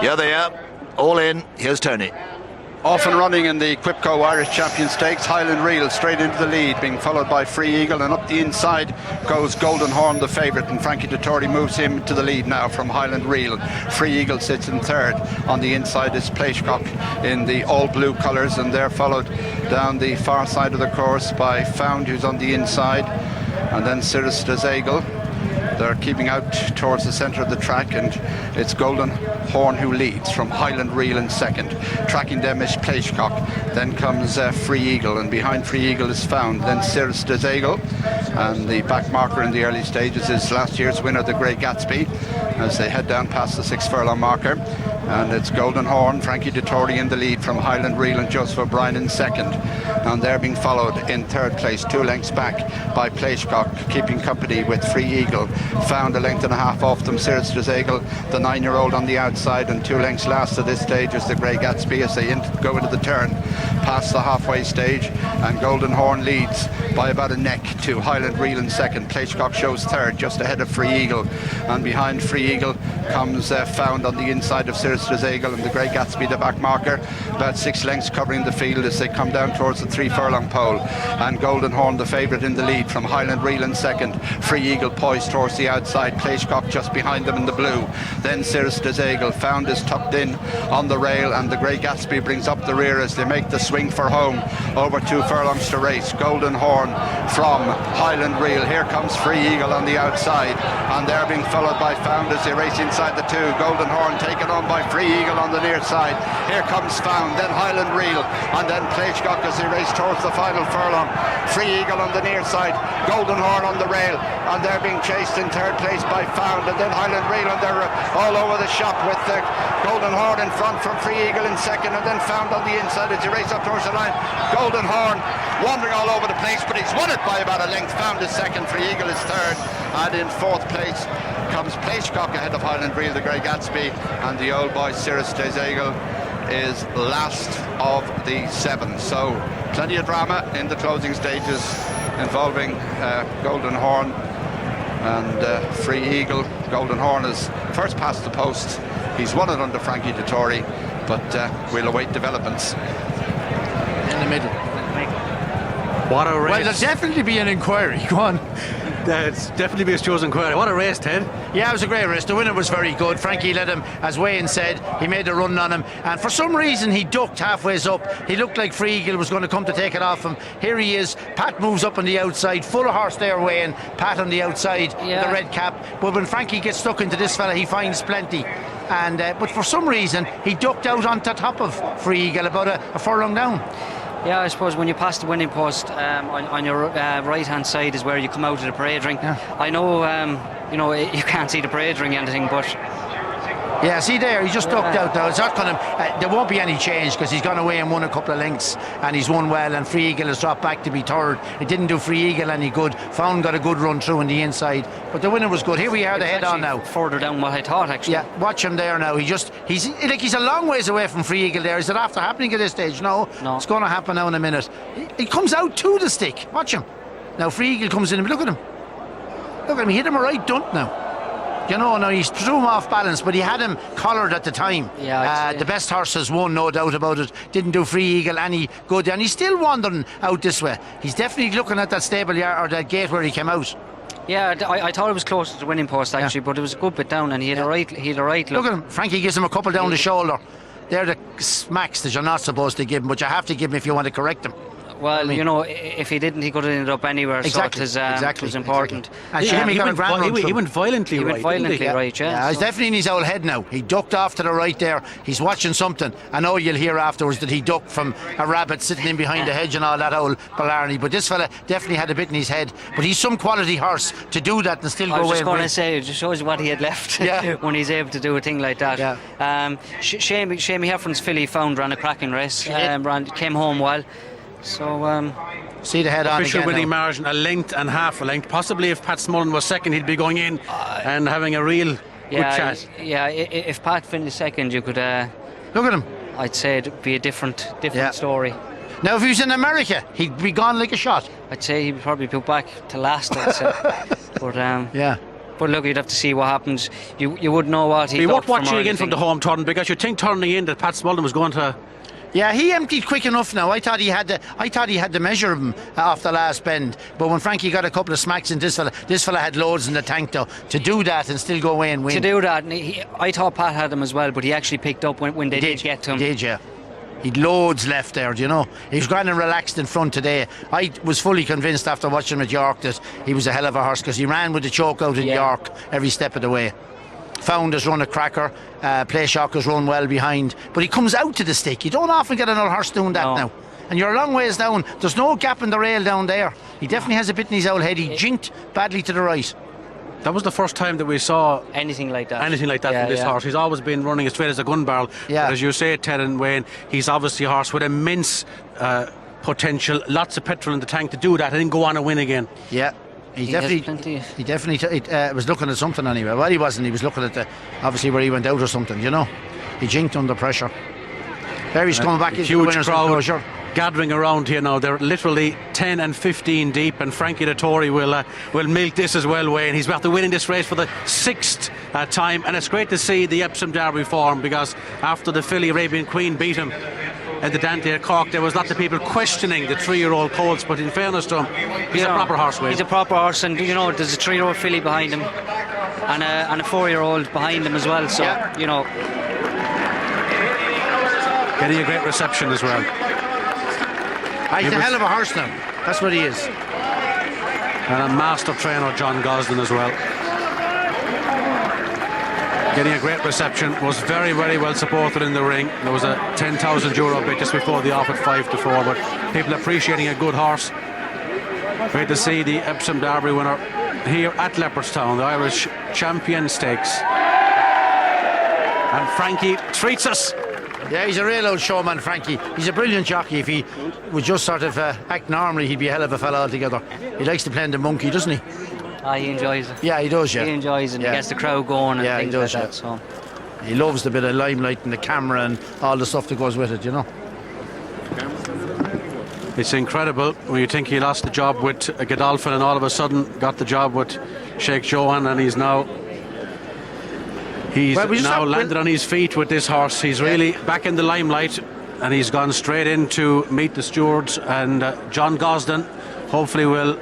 Yeah, they are. All in. Here's Tony. Off and running in the Qipco Irish Champion Stakes. Highland Reel straight into the lead, being followed by Free Eagle, and up the inside goes Golden Horn, the favourite, and Frankie Dettori moves him to the lead now from Highland Reel. Free Eagle sits in third. On the inside is Plaichcock in the all blue colours, and they're followed down the far side of the course by Found, who's on the inside, and then Cirrus Eagle. They're keeping out towards the centre of the track, and it's Golden Horn who leads from Highland Reel in second. Tracking them is Plaichcock. Then comes Free Eagle, and behind Free Eagle is Found. Then Cirrus Eagle, and the back marker in the early stages is last year's winner, the Grey Gatsby, as they head down past the 6 furlong marker. And it's Golden Horn, Frankie Dettori in the lead from Highland Reel, and Joseph O'Brien in second. And they're being followed in third place, 2 lengths back, by Plaichcock, keeping company with Free Eagle. Found a length and a half off them, Cirrus Eagle, the 9-year-old on the outside, and 2 lengths last at this stage is the Grey Gatsby as they go into the turn past the halfway stage. And Golden Horn leads by about a neck to Highland Reel in second. Plaichcock shows third, just ahead of Free Eagle, and behind Free Eagle comes Found on the inside of Cirrus Eagle, and the Grey Gatsby the back marker, about 6 lengths covering the field as they come down towards the 3 furlong pole. And Golden Horn the favourite in the lead from Highland Reel in second. Free Eagle poised towards the outside, Plaichcock just behind them in the blue. Then Cirrus Eagle. Found is tucked in on the rail, and the Grey Gatsby brings up the rear as they make the swing for home. Over 2 furlongs to race. Golden Horn from Highland Reel. Here comes Free Eagle on the outside, and they're being followed by Found as they race inside the 2. Golden Horn taken on by Free Eagle on the near side. Here comes Found, then Highland Reel, and then Plaichcock as they race towards the final furlong. Free Eagle on the near side, Golden Horn on the rail, and they're being chased in third place by Found, and then Highland Reel, and they're all over the shop with Golden Horn in front from Free Eagle in second, and then Found on the inside as they race up towards the line. Golden Horn wandering all over the place, but he's won it by about a length. Found is second, Free Eagle is third, and in fourth place comes Plaichcock ahead of Highland Reel, the Grey Gatsby, and the old boy Cirrus Eagle is last of the 7. So plenty of drama in the closing stages involving Golden Horn and Free Eagle. Golden Horn is first past the post. He's won it under Frankie Dettori, but we'll await developments. In the middle. What a race. Well, there'll definitely be an inquiry. Go on. It's definitely be a chosen inquiry. What a race, Ted. Yeah, it was a great race. The winner was very good. Frankie led him, as Wayne said. He made a run on him, and for some reason he ducked halfway up. He looked like Free Eagle was going to come to take it off him. Here he is. Pat moves up on the outside, full of horse there, Wayne. Pat on the outside, the red cap. But when Frankie gets stuck into this fella, he finds plenty. And but for some reason he ducked out on top of Free Eagle about a furlong down. Yeah, I suppose when you pass the winning post on your right hand side is where you come out of the parade ring. Yeah. I know you can't see the parade ring or anything, but yeah, see there, he just ducked out now. It's not going to. There won't be any change because he's gone away and won a couple of lengths, and he's won well. And Free Eagle has dropped back to be third. It didn't do Free Eagle any good. Found got a good run through on the inside, but the winner was good. Here we are, the head on now. Further down what I thought, actually. Yeah, watch him there now. He's a long ways away from Free Eagle there. Is it after happening at this stage? No. It's going to happen now in a minute. He comes out to the stick. Watch him. Now Free Eagle comes in, and look at him. Look at him. He hit him a right dunt now. You know, now he threw him off balance, but he had him collared at the time. Yeah, the best horse has won, no doubt about it. Didn't do Free Eagle any good, and he's still wandering out this way. He's definitely looking at that stable yard or that gate where he came out. Yeah, I thought it was close to the winning post actually, but it was a good bit down, and he had a right look. Look at him. Frankie gives him a couple down the shoulder. They're the smacks that you're not supposed to give him, but you have to give him if you want to correct him. Well, if he didn't, he could have ended up anywhere. Exactly, so it was important. Exactly. And he went violently right. Yeah, he's definitely in his old head now. He ducked off to the right there. He's watching something. I know you'll hear afterwards that he ducked from a rabbit sitting in behind the hedge and all that old Blarney. But this fella definitely had a bit in his head. But he's some quality horse to do that and still go away. I was just going to say, it just shows you what he had left when he's able to do a thing like that. Yeah. Shamey Heffern's filly Found ran a cracking race. Came home well. So see the head on official again winning now. margin, a length and half a length. Possibly if Pat Smullen was second, he'd be going in and having a real good chat. Yeah, if Pat finished second, you could look at him. I'd say it'd be a different story. Now if he was in America, he'd be gone like a shot. I'd say he'd probably be back to last, I'd say. But yeah. But look, you'd have to see what happens. You would know what he. Be got worth watching from again from the home turn, because you think turning in that Pat Smullen was going to. Yeah, he emptied quick enough now. I thought he had to measure him off the last bend. But when Frankie got a couple of smacks in this fella had loads in the tank though. To do that and still go away and win. To do that, and I thought Pat had him as well, but he actually picked up when they did get to him. He did, yeah. He'd loads left there, do you know. He was grand and relaxed in front today. I was fully convinced after watching him at York that he was a hell of a horse, because he ran with the choke out in York every step of the way. Found his run a cracker, Play Shockers run well behind, but he comes out to the stick. You don't often get another horse doing that now. And you're a long ways down. There's no gap in the rail down there. He definitely has a bit in his old head. He jinked badly to the right. That was the first time that we saw anything like that from this horse. He's always been running as straight as a gun barrel. Yeah. But as you say, Ted and Wayne, he's obviously a horse with immense potential, lots of petrol in the tank to do that and then go on and win again. Yeah. He definitely was looking at something anyway. Well, he wasn't. He was looking at obviously where he went out or something, you know. He jinked under pressure. There he's coming back into the winner's enclosure. Gathering around here now. They're literally 10 and 15 deep, and Frankie Dettori will milk this as well, Wayne. He's after winning this race for the 6th time, and it's great to see the Epsom Derby form, because after the filly Arabian Queen beat him at the Dante at Cork, there was lots of people questioning the 3-year-old colts, but in fairness to him, he's a proper horse, Wayne. He's a proper horse, and you know there's a 3-year-old filly behind him and a 4-year-old behind him as well, so you know, getting a great reception as well. He's a hell of a horse now. That's what he is. And a master trainer, John Gosden, as well. Getting a great reception. Was very, very well supported in the ring. There was a €10,000 bid just before the off at 5-4, but people appreciating a good horse. Great to see the Epsom Derby winner here at Leopardstown, the Irish Champion Stakes. And Frankie treats us. Yeah, he's a real old showman, Frankie. He's a brilliant jockey. If he would just sort of act normally, he'd be a hell of a fella altogether. He likes to play the monkey, doesn't he? He enjoys it. Yeah, he does, yeah. He enjoys it, and he gets the crowd going and things like that. So. He loves the bit of limelight and the camera and all the stuff that goes with it, you know. It's incredible when you think he lost the job with Godolphin and all of a sudden got the job with Sheikh Johan, and he's now landed on his feet with this horse. He's really back in the limelight, and he's gone straight in to meet the stewards, and John Gosden hopefully will.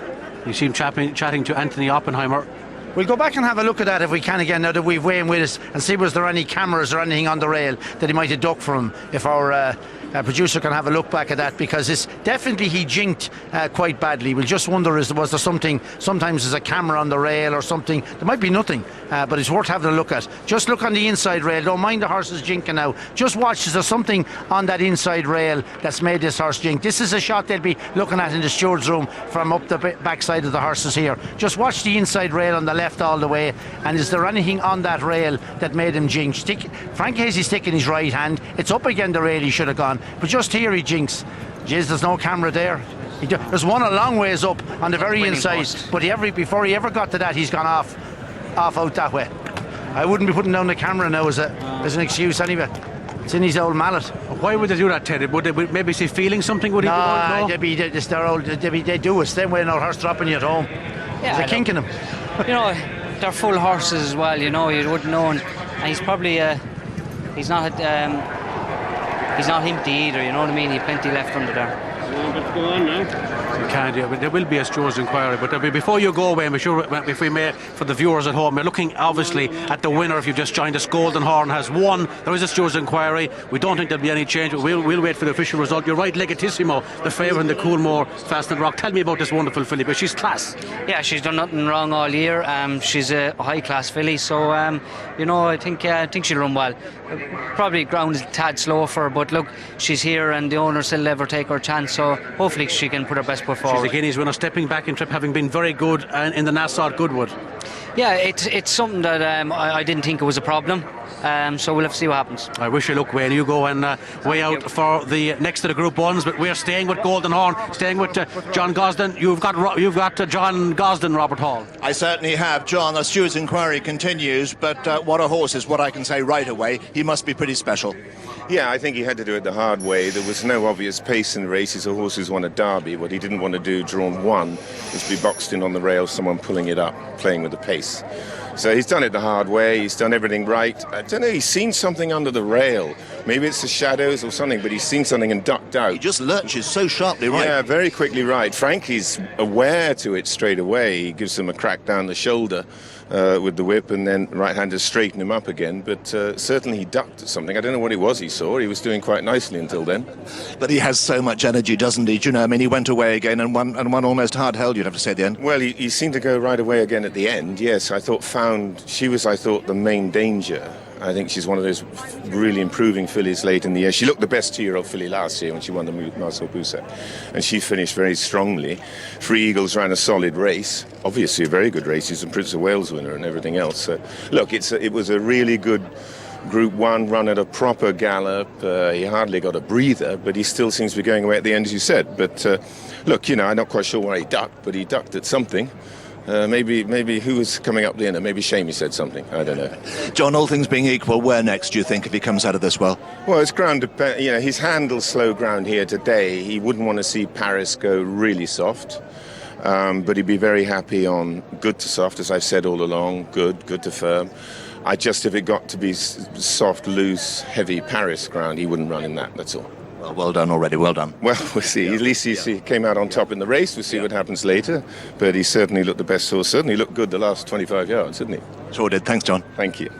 You see him chatting to Anthony Oppenheimer. We'll go back and have a look at that if we can again, now that we've Wayne with us, and see was there any cameras or anything on the rail that he might have ducked from, if our producer can have a look back at that, because it's definitely he jinked quite badly. We'll just wonder, was there something, sometimes there's a camera on the rail or something. There might be nothing, but it's worth having a look at. Just look on the inside rail, don't mind the horses jinking now. Just watch, is there something on that inside rail that's made this horse jink? This is a shot they'll be looking at in the steward's room from up the backside of the horses here. Just watch the inside rail on the left all the way, and is there anything on that rail that made him jink? Frank Hazy's sticking his right hand, it's up again the rail he should have gone, but just here he jinks. Jeez, there's no camera there. There's one a long ways up on the very inside, but before he ever got to that, he's gone off out that way. I wouldn't be putting down the camera now as an excuse anyway. It's in his old mallet. Why would they do that, Ted? Would they maybe see feeling something? Would he? No, they do it. Same way an old horse dropping you at home. Yeah, there's a kink in him. You know, they're full horses as well. You know, you wouldn't know, and he's probably he's not empty either. You know what I mean? He plenty left under there. Let's go on now. You can't, but there will be a stewards inquiry. But before you go away, I'm sure if we may, for the viewers at home, we're looking obviously at the winner. If you've just joined us, Golden Horn has won. There is a stewards inquiry. We don't think there'll be any change, but we'll wait for the official result. You're right, Legatissimo, the favourite in the Coolmore Fast and Rock. Tell me about this wonderful filly, but she's class. Yeah, she's done nothing wrong all year. She's a high class filly, so you know, I think she'll run well. Probably ground is a tad slow for her, but look, she's here and the owner still let her take her chance, so hopefully she can put her best foot forward. She's a Guineas winner, stepping back in trip, having been very good in the Nassau at Goodwood. Yeah, it's something that I didn't think it was a problem, so we'll have to see what happens. I wish you luck, Wayne. You go and weigh out for the next to the Group 1s, but we're staying with Golden Horn, staying with John Gosden. You've got John Gosden, Robert Hall. I certainly have, John. The steward's inquiry continues, but what a horse is what I can say right away. He must be pretty special. Yeah, I think he had to do it the hard way. There was no obvious pace in the race. He's a horse who's won a derby. What he didn't want to do, drawn 1, was be boxed in on the rail, someone pulling it up, playing with the pace. So he's done it the hard way. He's done everything right. I don't know. He's seen something under the rail. Maybe it's the shadows or something, but he's seen something and ducked out. He just lurches so sharply right. Yeah, very quickly right. Frankie's aware to it straight away. He gives him a crack down the shoulder with the whip, and then right-handers straighten him up again. But certainly he ducked at something. I don't know what it was he saw. He was doing quite nicely until then. But he has so much energy, doesn't he? Do you know, I mean, he went away again and won almost hard-held, you'd have to say, at the end. Well, he seemed to go right away again at the end. Yes, I thought she was the main danger. I think she's one of those really improving fillies late in the year. She looked the best 2-year-old filly last year when she won the Marcel Boussac, and she finished very strongly. Free Eagles ran a solid race, obviously a very good race. He's a Prince of Wales winner and everything else. So, look, it was a really good Group 1 run at a proper gallop. He hardly got a breather, but he still seems to be going away at the end, as you said. But look, I'm not quite sure where he ducked, but he ducked at something. Maybe who was coming up the end? Maybe Shamey said something. I don't know. John, all things being equal, where next do you think if he comes out of this well? Well, it's ground. He's handled slow ground here today. He wouldn't want to see Paris go really soft, but he'd be very happy on good to soft, as I've said all along. Good to firm. If it got to be soft, loose, heavy Paris ground, he wouldn't run in that. That's all. Well done already, well done. Well, we'll see. At least he came out on top in the race. We'll see what happens later. But he certainly looked the best horse. Certainly looked good the last 25 yards, didn't he? Sure did. Thanks, John. Thank you.